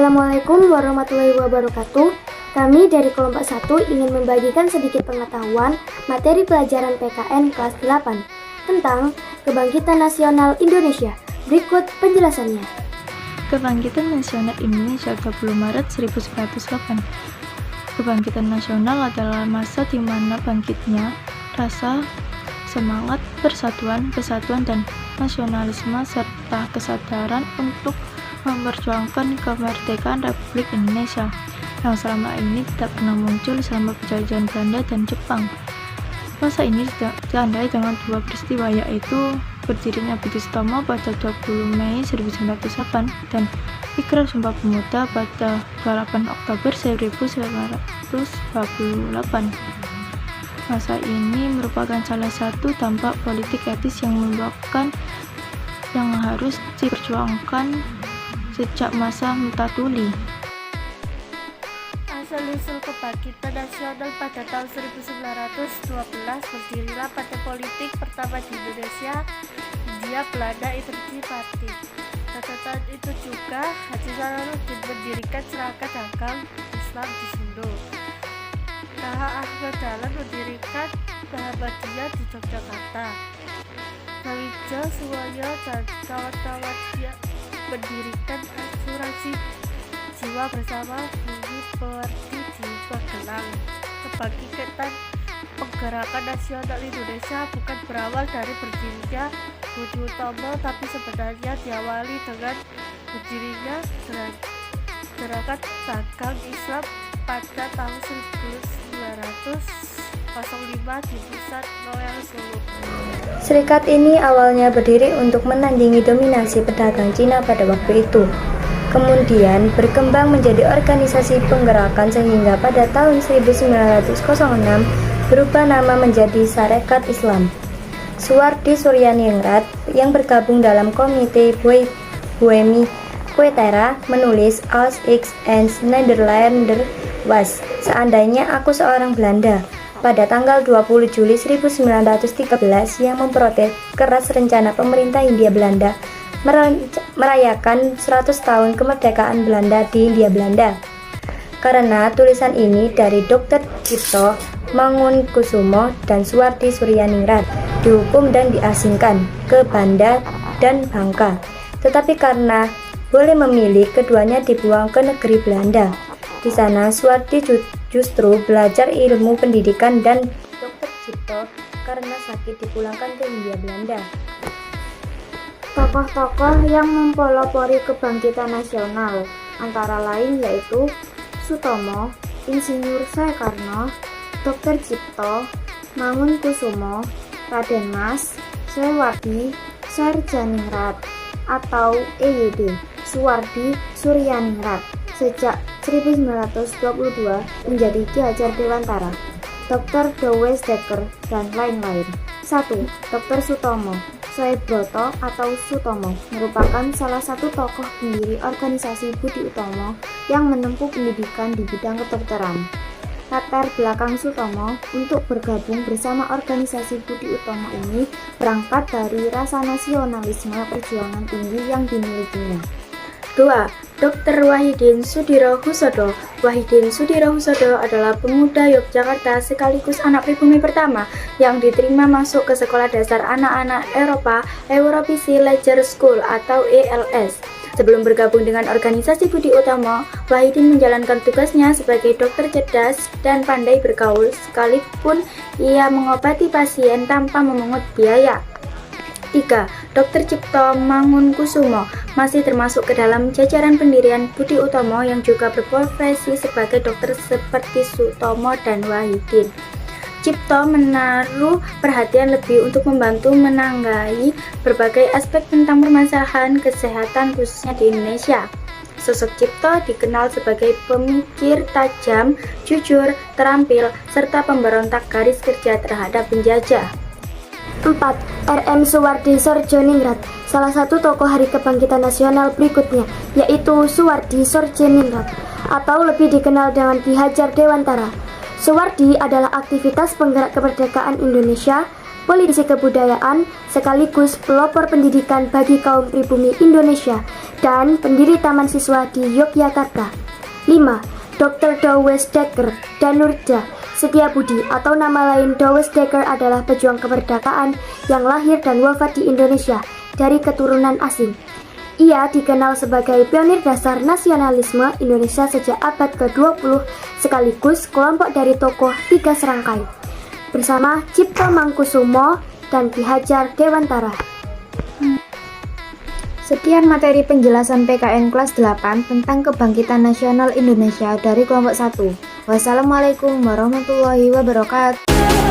Assalamualaikum warahmatullahi wabarakatuh. Kami dari kelompok 1 ingin membagikan sedikit pengetahuan materi pelajaran PKN kelas 8 tentang Kebangkitan Nasional Indonesia. Berikut penjelasannya. Kebangkitan Nasional Indonesia 20 Maret 1908. Kebangkitan nasional adalah masa di mana bangkitnya rasa semangat persatuan, kesatuan, dan nasionalisme serta kesadaran untuk memperjuangkan kemerdekaan Republik Indonesia yang selama ini tidak pernah muncul selama penjajahan Belanda dan Jepang. Masa ini ditandai dengan dua peristiwa, yaitu berdirinya Budi Utomo pada 20 Mei 1908 dan Ikrar Sumpah Pemuda pada 28 Oktober 1948. Masa ini merupakan salah satu dampak politik etis yang harus diperjuangkan sejak masa Mutatuli. Asal-usul kebangkitan nasional pada tahun 1912 berdirilah partai politik pertama di Indonesia, Hindia Belanda Indonesia Party. Pada tahun itu juga Haji Salahuddin mendirikan Serakah Dagang Islam di Solo. K.H. Ahmad Dahlan mendirikan Muhammadiyah di Yogyakarta. Brawijaya Suwoyo dan kawan-kawannya mendirikan asuransi jiwa bersama Bumi Pewardi di Magelang. Kebangkitan Penggerakan Nasional Indonesia bukan berawal dari berdirinya Budi Utomo, tapi sebenarnya diawali dengan berdirinya Gerakan Dagang Islam pada tahun 1905 di pusat Royal Solo. Serikat ini awalnya berdiri untuk menandingi dominasi pedagang Cina pada waktu itu. Kemudian berkembang menjadi organisasi penggerakan sehingga pada tahun 1906 berubah nama menjadi Sarekat Islam. Suwardi Suryaningrat yang bergabung dalam komite Boemi Quetera menulis Als ik een Nederlander was, seandainya aku seorang Belanda, pada tanggal 20 Juli 1913 yang memprotes keras rencana pemerintah Hindia Belanda merayakan 100 tahun kemerdekaan Belanda di Hindia Belanda. Karena tulisan ini dari Dr. Cipto Mangunkusumo dan Suwardi Suryaningrat dihukum dan diasingkan ke Banda dan Bangka. Tetapi karena boleh memilih, keduanya dibuang ke negeri Belanda. Di sana Suwardi justru belajar ilmu pendidikan dan Dr. Cipto karena sakit dipulangkan ke Hindia Belanda. Tokoh-tokoh yang mempelopori kebangkitan nasional antara lain yaitu Sutomo, Insinyur Soekarno, Dr. Cipto Mangunkusumo, Raden Mas, Suwardi Suryaningrat atau EYD, Suwardi Suryaningrat, sejak 1922 menjadi Ki Hajar Dewantara, Dr. Douwes Dekker, dan lain-lain. 1. Dr. Sutomo Soebroto atau Sutomo merupakan salah satu tokoh pendiri organisasi Budi Utomo yang menempuh pendidikan di bidang kedokteran. Latar belakang Sutomo untuk bergabung bersama organisasi Budi Utomo ini berangkat dari rasa nasionalisme perjuangan tinggi yang dimilikinya. 2. Dr. Wahidin Sudirohusodo. Wahidin Sudirohusodo adalah pemuda Yogyakarta sekaligus anak pribumi pertama yang diterima masuk ke Sekolah Dasar Anak-anak Eropa Europese Leger School atau ELS. Sebelum bergabung dengan organisasi Budi Utomo, Wahidin menjalankan tugasnya sebagai dokter cerdas dan pandai bergaul, sekalipun ia mengobati pasien tanpa memungut biaya. 3. Dr. Cipto Mangunkusumo masih termasuk ke dalam jajaran pendirian Budi Utomo yang juga berprofesi sebagai dokter seperti Sutomo dan Wahidin. Cipto menaruh perhatian lebih untuk membantu menanggapi berbagai aspek tentang permasalahan kesehatan khususnya di Indonesia. Sosok Cipto dikenal sebagai pemikir tajam, jujur, terampil, serta pemberontak garis kerja terhadap penjajah. 4. R.M. Suwardi Suryaningrat, salah satu tokoh Hari Kebangkitan Nasional berikutnya, yaitu Suwardi Suryaningrat, atau lebih dikenal dengan Ki Hajar Dewantara. Suwardi adalah aktivitas penggerak kemerdekaan Indonesia politisi kebudayaan, sekaligus pelopor pendidikan bagi kaum pribumi Indonesia, dan pendiri Taman Siswa di Yogyakarta. 5. Dr. Douwes Dekker Danurja Setiabudi atau nama lain Douwes Dekker adalah pejuang kemerdekaan yang lahir dan wafat di Indonesia dari keturunan asing. Ia dikenal sebagai pionir dasar nasionalisme Indonesia sejak abad ke-20 sekaligus kelompok dari tokoh Tiga Serangkai bersama Cipto Mangkusumo dan Ki Hajar Dewantara. Sekian materi penjelasan PKN kelas 8 tentang Kebangkitan Nasional Indonesia dari kelompok 1. Wassalamualaikum warahmatullahi wabarakatuh.